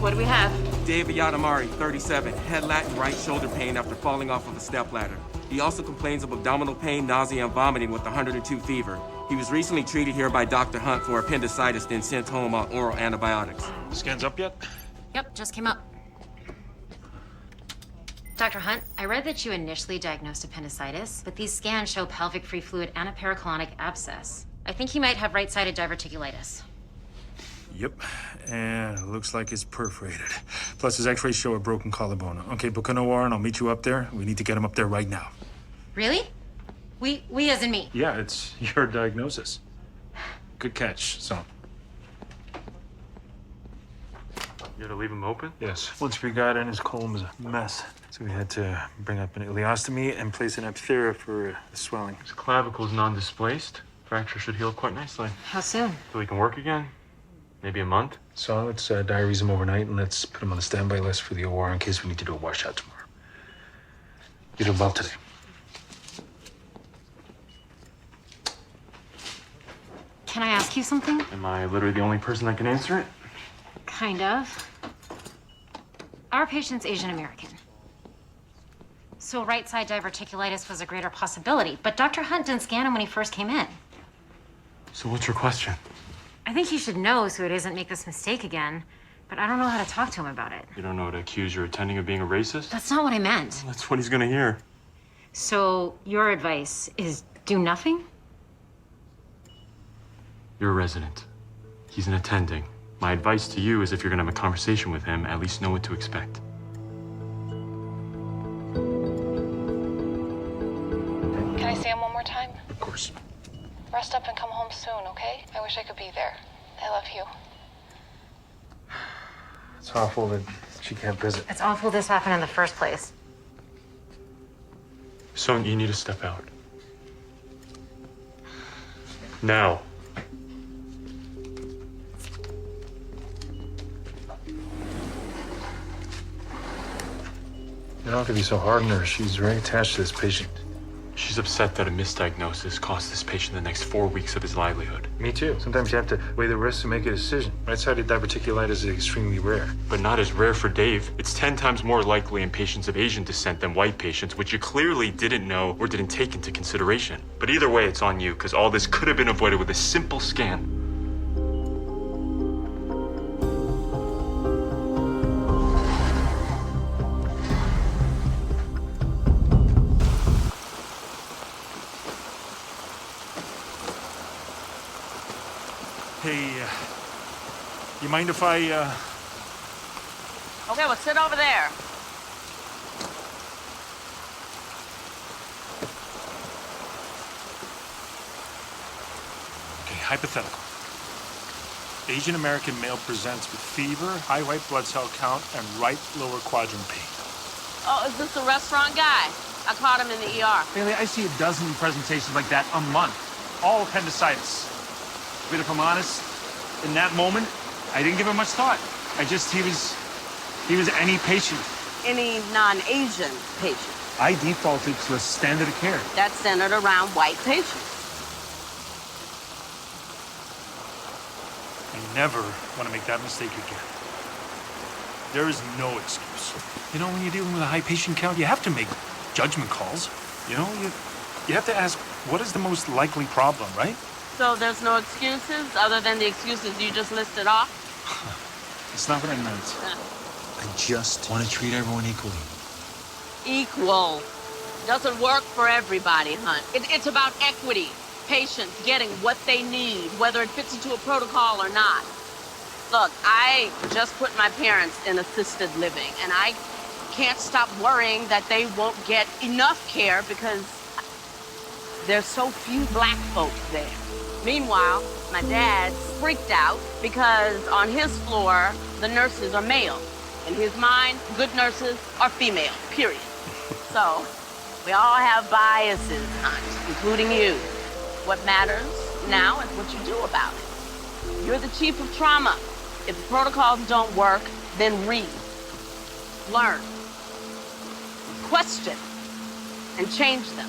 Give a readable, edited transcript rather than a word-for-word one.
What do we have? David Yatamari, 37, head lat and right shoulder pain after falling off of a stepladder. He also complains of abdominal pain, nausea, and vomiting with 102 fever. He was recently treated here by Dr. Hunt for appendicitis, then sent home on oral antibiotics. Scans up yet? Yep, just came up. Dr. Hunt, I read that you initially diagnosed appendicitis, but these scans show pelvic free fluid and a pericolonic abscess. I think he might have right-sided diverticulitis. Yep, and it looks like it's perforated. Plus his x-rays show a broken collarbone. Okay, book an OR and I'll meet you up there. We need to get him up there right now. Really? We as in me? Yeah, it's your diagnosis. Good catch, son. You had to leave him open? Yes. Once we got in, his colon was a mess. So we had to bring up an ileostomy and place an epitheria for the swelling. His clavicle's non-displaced. Fracture should heal quite nicely. How soon? So he can work again? Maybe a month? So let's diaries him overnight and let's put him on the standby list for the OR in case we need to do a washout tomorrow. You did well today. Can I ask you something? Am I literally the only person that can answer it? Kind of. Our patient's Asian American. So right side diverticulitis was a greater possibility, but Dr. Hunt didn't scan him when he first came in. So what's your question? I think he should know so he doesn't make this mistake again, but I don't know how to talk to him about it. You don't know how to accuse your attending of being a racist? That's not what I meant. That's what he's gonna hear. So your advice is do nothing? You're a resident. He's an attending. My advice to you is if you're gonna have a conversation with him, at least know what to expect. Can I see him one more time? Of course. Rest up and come home soon, okay? I wish I could be there. I love you. It's awful that she can't visit. It's awful this happened in the first place. So you need to step out. Now. You don't have to be so hard on her. She's very attached to this patient. She's upset that a misdiagnosis cost this patient the next 4 weeks of his livelihood. Me too. Sometimes you have to weigh the risks and make a decision. Right-sided diverticulitis is extremely rare. But not as rare for Dave. It's 10 times more likely in patients of Asian descent than white patients, which you clearly didn't know or didn't take into consideration. But either way, it's on you, because all this could have been avoided with a simple scan. Hey, you mind if I, Okay, well, sit over there. Okay, hypothetical. Asian American male presents with fever, high white blood cell count, and right lower quadrant pain. Oh, is this the restaurant guy? I caught him in the ER. Bailey, I see a dozen presentations like that a month. All appendicitis. But if I'm honest, in that moment, I didn't give him much thought. He was any patient. Any non-Asian patient. I defaulted to a standard of care. That's centered around white patients. I never want to make that mistake again. There is no excuse. You know, when you're dealing with a high patient count, you have to make judgment calls. You know, you have to ask, what is the most likely problem, right? So there's no excuses other than the excuses you just listed off? It's not what I meant. I just want to treat everyone equally. Equal. Doesn't work for everybody, Hunt. It's about equity. Patients getting what they need, whether it fits into a protocol or not. Look, I just put my parents in assisted living, and I can't stop worrying that they won't get enough care because there's so few black folks there. Meanwhile, my dad's freaked out because on his floor, the nurses are male. In his mind, good nurses are female, period. So, we all have biases, Hunt, including you. What matters now is what you do about it. You're the chief of trauma. If the protocols don't work, then read, learn, question, and change them.